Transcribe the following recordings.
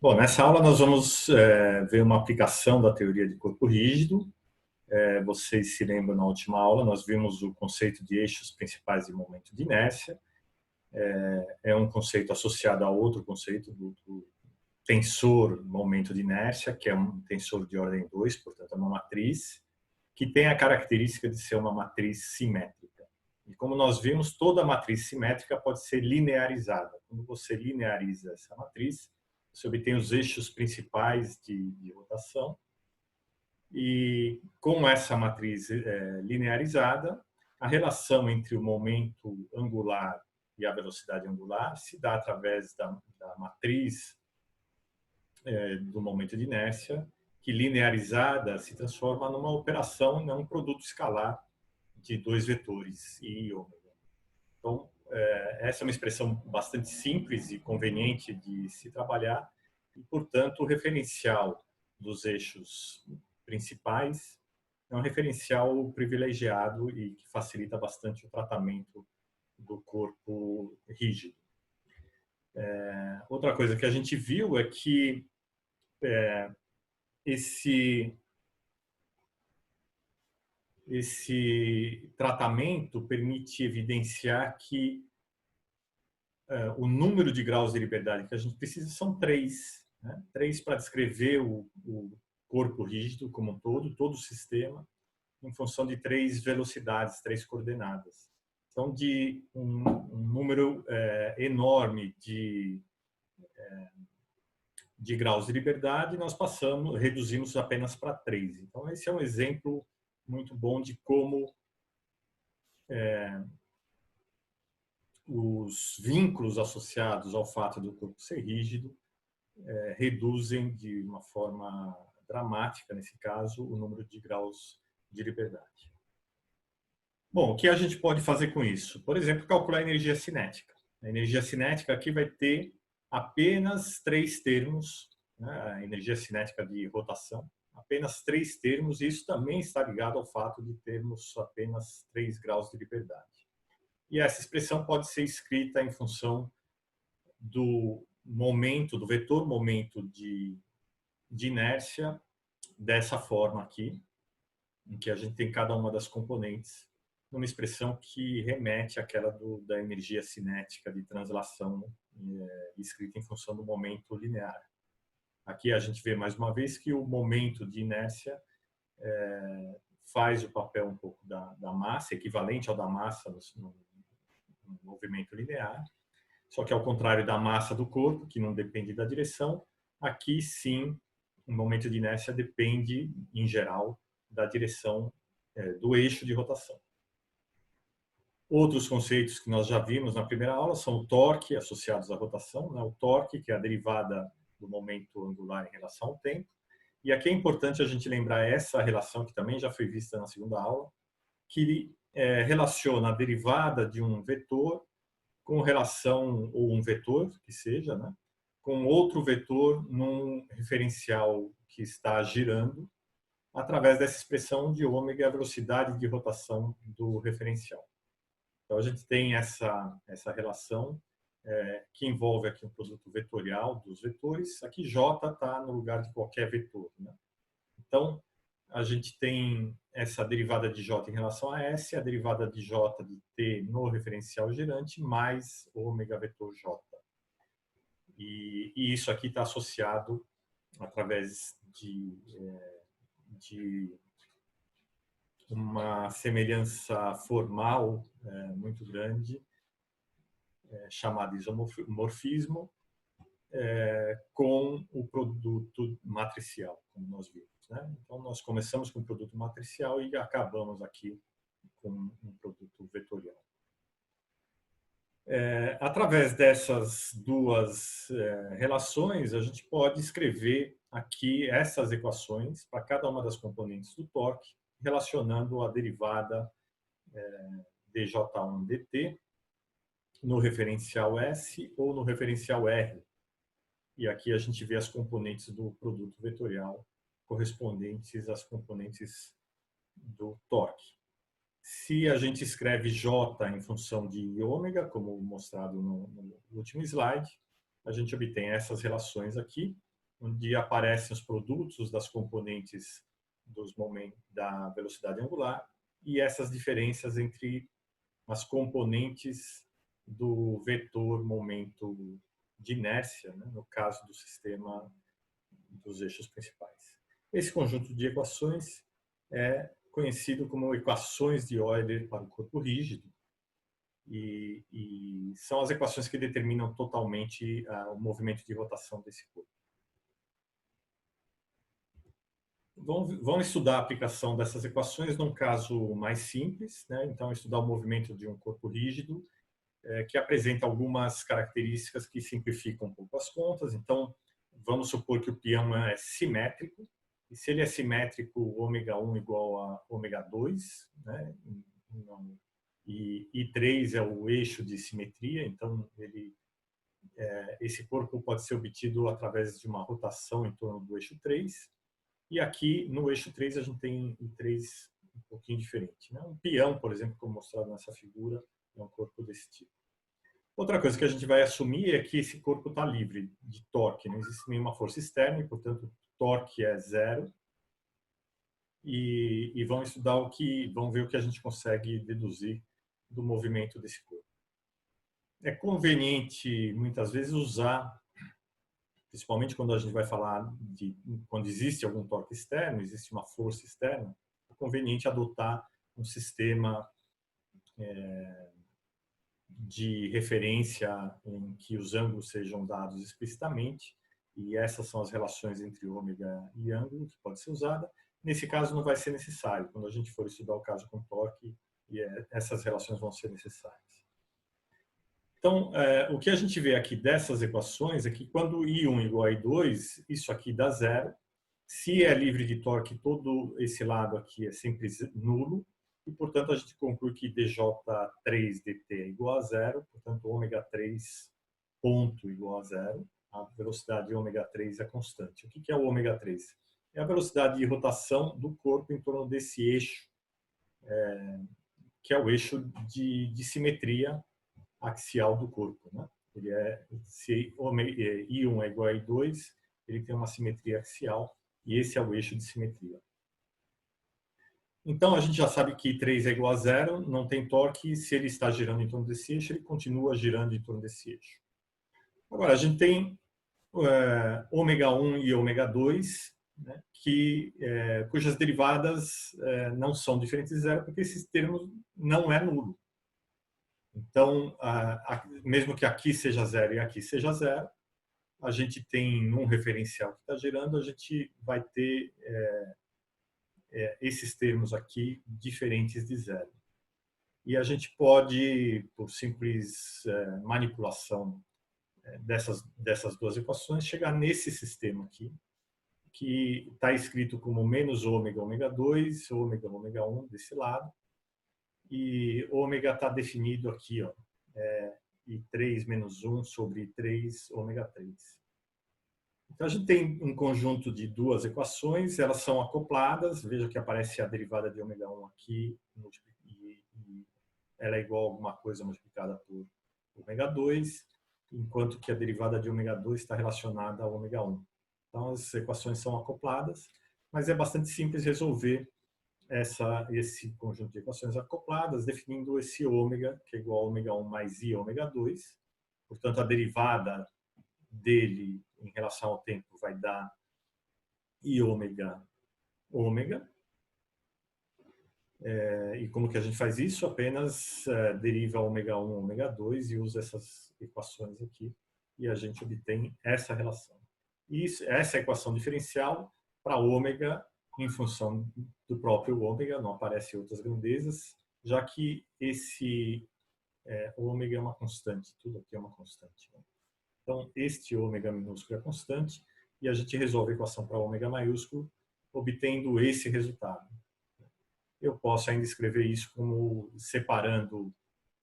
Bom, nessa aula nós vamos ver uma aplicação da teoria de corpo rígido. Vocês se lembram, na última aula nós vimos o conceito de eixos principais de momento de inércia. É um conceito associado a outro conceito do tensor momento de inércia, que é um tensor de ordem 2, portanto é uma matriz, que tem a característica de ser uma matriz simétrica. E como nós vimos, toda matriz simétrica pode ser linearizada. Quando você lineariza essa matriz, você obtém os eixos principais de rotação. E com essa matriz linearizada, a relação entre o momento angular e a velocidade angular se dá através da matriz do momento de inércia, que linearizada se transforma numa operação, num produto escalar de dois vetores, I e ômega. Então, essa é uma expressão bastante simples e conveniente de se trabalhar e, portanto, o referencial dos eixos principais é um referencial privilegiado e que facilita bastante o tratamento do corpo rígido. Outra coisa que a gente viu é que esse tratamento permite evidenciar que o número de graus de liberdade que a gente precisa são 3. Né? 3 para descrever o corpo rígido como um todo o sistema, em função de 3 velocidades, 3 coordenadas. Então, de um número enorme de graus de liberdade, nós reduzimos apenas para 3. Então, esse é um exemplo muito bom de como os vínculos associados ao fato do corpo ser rígido reduzem de uma forma dramática, nesse caso, o número de graus de liberdade. Bom, o que a gente pode fazer com isso? Por exemplo, calcular a energia cinética. A energia cinética aqui vai ter apenas 3 termos, né? A energia cinética de rotação, apenas 3 termos, e isso também está ligado ao fato de termos apenas 3 graus de liberdade. E essa expressão pode ser escrita em função do momento, do vetor momento de inércia, dessa forma aqui, em que a gente tem cada uma das componentes, numa expressão que remete àquela da energia cinética de translação, escrita em função do momento linear. Aqui a gente vê mais uma vez que o momento de inércia faz o papel um pouco da massa, equivalente ao da massa no movimento linear, só que ao contrário da massa do corpo, que não depende da direção, aqui sim o momento de inércia depende, em geral, da direção do eixo de rotação. Outros conceitos que nós já vimos na primeira aula são o torque associados à rotação, né? O torque, que é a derivada do momento angular em relação ao tempo. E aqui é importante a gente lembrar essa relação, que também já foi vista na segunda aula, que relaciona a derivada de um vetor com relação, ou um vetor, que seja, né? Com outro vetor num referencial que está girando, através dessa expressão de ômega, a velocidade de rotação do referencial. Então, a gente tem essa relação que envolve aqui um produto vetorial dos vetores. Aqui J está no lugar de qualquer vetor, né? Então, a gente tem essa derivada de J em relação a S, a derivada de J de T no referencial girante, mais ômega vetor J. E isso aqui está associado através de uma semelhança formal muito grande, chamada isomorfismo, com o produto matricial, como nós vimos, né? Então, nós começamos com o produto matricial e acabamos aqui com um produto vetorial. Através dessas duas relações, a gente pode escrever aqui essas equações para cada uma das componentes do torque, relacionando a derivada dj1 dt no referencial S ou no referencial R. E aqui a gente vê as componentes do produto vetorial correspondentes às componentes do torque. Se a gente escreve J em função de ômega, como mostrado no último slide, a gente obtém essas relações aqui. onde aparecem os produtos das componentes dos momentos da velocidade angular e essas diferenças entre as componentes do vetor momento de inércia, né, no caso do sistema dos eixos principais. Esse conjunto de equações é conhecido como equações de Euler para o corpo rígido e são as equações que determinam totalmente o movimento de rotação desse corpo. Vamos estudar a aplicação dessas equações num caso mais simples, né? Então, estudar o movimento de um corpo rígido, que apresenta algumas características que simplificam um pouco as contas. Então, vamos supor que o peão é simétrico, e se ele é simétrico, ômega 1 igual a ômega 2, né? E 3 é o eixo de simetria, então esse corpo pode ser obtido através de uma rotação em torno do eixo 3. E aqui, no eixo 3, a gente tem um 3 um pouquinho diferente, né? Um peão, por exemplo, como mostrado nessa figura, é um corpo desse tipo. Outra coisa que a gente vai assumir é que esse corpo está livre de torque, não existe nenhuma força externa e, portanto, torque é zero. E vamos estudar vamos ver o que a gente consegue deduzir do movimento desse corpo. É conveniente, muitas vezes, usar, principalmente quando a gente vai falar quando existe algum torque externo, existe uma força externa, é conveniente adotar um sistema de referência em que os ângulos sejam dados explicitamente, e essas são as relações entre ômega e ângulo que pode ser usada. Nesse caso não vai ser necessário, quando a gente for estudar o caso com torque, essas relações vão ser necessárias. Então, o que a gente vê aqui dessas equações é que quando I1 igual a I2, isso aqui dá zero. Se é livre de torque, todo esse lado aqui é sempre nulo. E, portanto, a gente conclui que dj3dt é igual a zero. Portanto, ômega 3 ponto igual a zero. A velocidade de ômega 3 é constante. O que é o ômega 3? É a velocidade de rotação do corpo em torno desse eixo, que é o eixo de simetria axial do corpo, né? Se I1 é igual a I2, ele tem uma simetria axial e esse é o eixo de simetria. Então, a gente já sabe que 3 é igual a zero, não tem torque, e se ele está girando em torno desse eixo, ele continua girando em torno desse eixo. Agora, a gente tem ômega 1 e ômega 2, né, cujas derivadas não são diferentes de zero, porque esses termos não é nulo. Então, mesmo que aqui seja zero e aqui seja zero, a gente tem um referencial que está girando, a gente vai ter esses termos aqui diferentes de zero. E a gente pode, por simples manipulação dessas duas equações, chegar nesse sistema aqui, que está escrito como menos ômega, ômega 2, ômega, ômega 1 desse lado, e ômega está definido aqui, ó, I3 menos 1 sobre I3 ômega 3. Então, a gente tem um conjunto de duas equações, elas são acopladas, veja que aparece a derivada de ômega 1 aqui, e ela é igual a alguma coisa multiplicada por ômega 2, enquanto que a derivada de ômega 2 está relacionada a ômega 1. Então, as equações são acopladas, mas é bastante simples resolver esse conjunto de equações acopladas, definindo esse ômega, que é igual a ômega 1 mais I ômega 2. Portanto, a derivada dele em relação ao tempo vai dar I ômega ômega. E como que a gente faz isso? Apenas deriva ômega 1, ômega 2 e usa essas equações aqui e a gente obtém essa relação. E essa equação diferencial para ômega em função do próprio ômega, não aparecem outras grandezas, já que esse ômega é uma constante, tudo aqui é uma constante. Né? Então, este ômega minúsculo é constante e a gente resolve a equação para ômega maiúsculo, obtendo esse resultado. Eu posso ainda escrever isso como separando,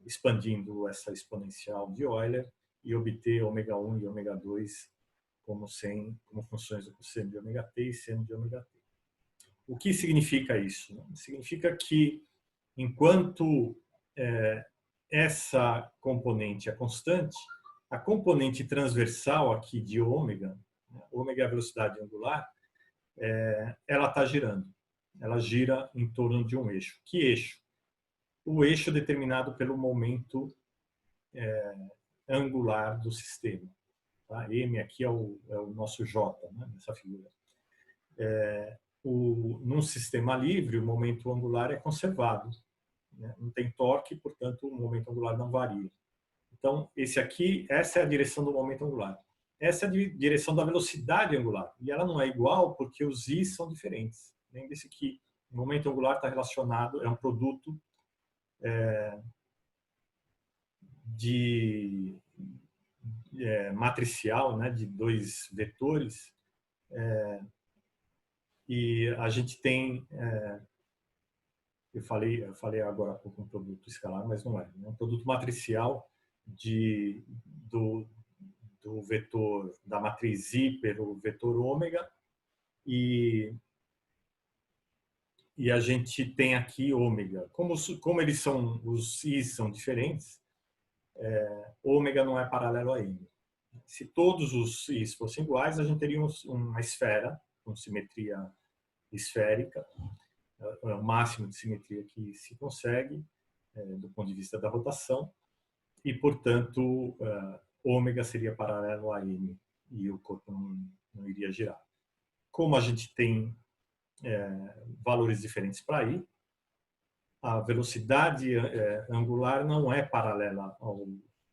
expandindo essa exponencial de Euler e obter ômega 1 e ômega 2 como funções do cosseno de ômega t e seno de ômega t. O que significa isso? Significa que enquanto essa componente é constante, a componente transversal aqui de ômega Ômega é a velocidade angular, ela está girando. Ela gira em torno de um eixo. Que eixo? O eixo determinado pelo momento angular do sistema. Tá? M aqui é o nosso J, né, nessa figura. Num sistema livre, o momento angular é conservado. Né? Não tem torque, portanto, o momento angular não varia. Então, essa é a direção do momento angular. Essa é a direção da velocidade angular. E ela não é igual porque os i são diferentes. Lembre-se que o momento angular está relacionado, é um produto matricial, né, de dois vetores. E a gente tem... eu falei agora há pouco um produto escalar, mas não é. É um produto matricial do vetor da matriz I pelo vetor ômega, e a gente tem aqui ômega. Como os I são diferentes, ômega não é paralelo a M. Se todos os I fossem iguais, a gente teria uma esfera com simetria esférica, é o máximo de simetria que se consegue do ponto de vista da rotação, e, portanto, ômega seria paralelo a M e o corpo não iria girar. Como a gente tem valores diferentes para I, a velocidade angular não é paralela ao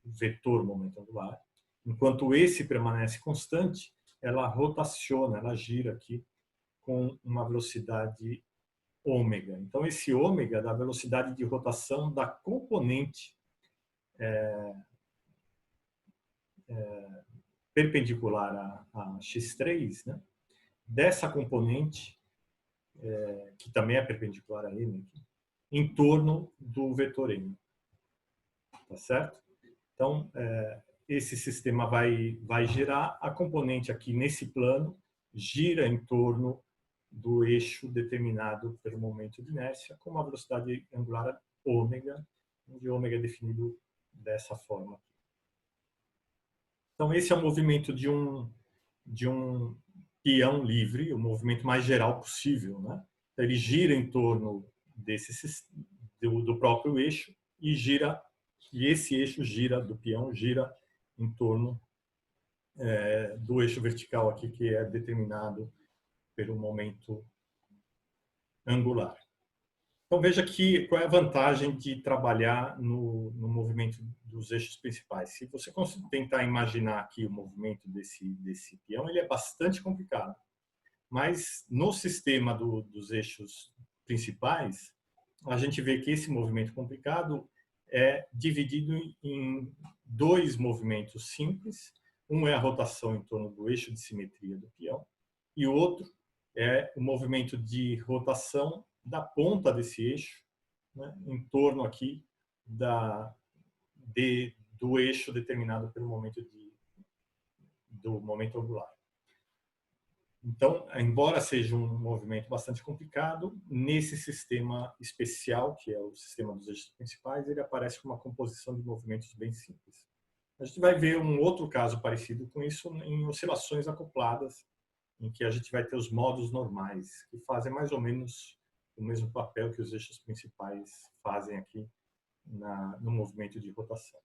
vetor momento angular. Enquanto esse permanece constante, ela rotaciona, ela gira aqui com uma velocidade ômega. Então, esse ômega dá a velocidade de rotação da componente perpendicular a x3, né? Dessa componente, que também é perpendicular a m, aqui, em torno do vetor m. Tá certo? Então, esse sistema vai girar, a componente aqui nesse plano gira em torno do eixo determinado pelo momento de inércia, com uma velocidade angular ômega, onde ômega é definido dessa forma. Então, esse é o movimento de um peão livre, o movimento mais geral possível, né? Então, ele gira em torno do próprio eixo e esse eixo do peão gira em torno do eixo vertical aqui, que é determinado pelo momento angular. Então, veja aqui qual é a vantagem de trabalhar no movimento dos eixos principais. Se você tentar imaginar aqui o movimento desse peão, ele é bastante complicado. Mas no sistema dos eixos principais, a gente vê que esse movimento complicado é dividido em dois movimentos simples. Um é a rotação em torno do eixo de simetria do peão, e o outro é o movimento de rotação da ponta desse eixo, né, em torno aqui do eixo determinado pelo momento do momento angular. Então, embora seja um movimento bastante complicado, nesse sistema especial, que é o sistema dos eixos principais, ele aparece com uma composição de movimentos bem simples. A gente vai ver um outro caso parecido com isso em oscilações acopladas, em que a gente vai ter os modos normais, que fazem mais ou menos o mesmo papel que os eixos principais fazem aqui no movimento de rotação.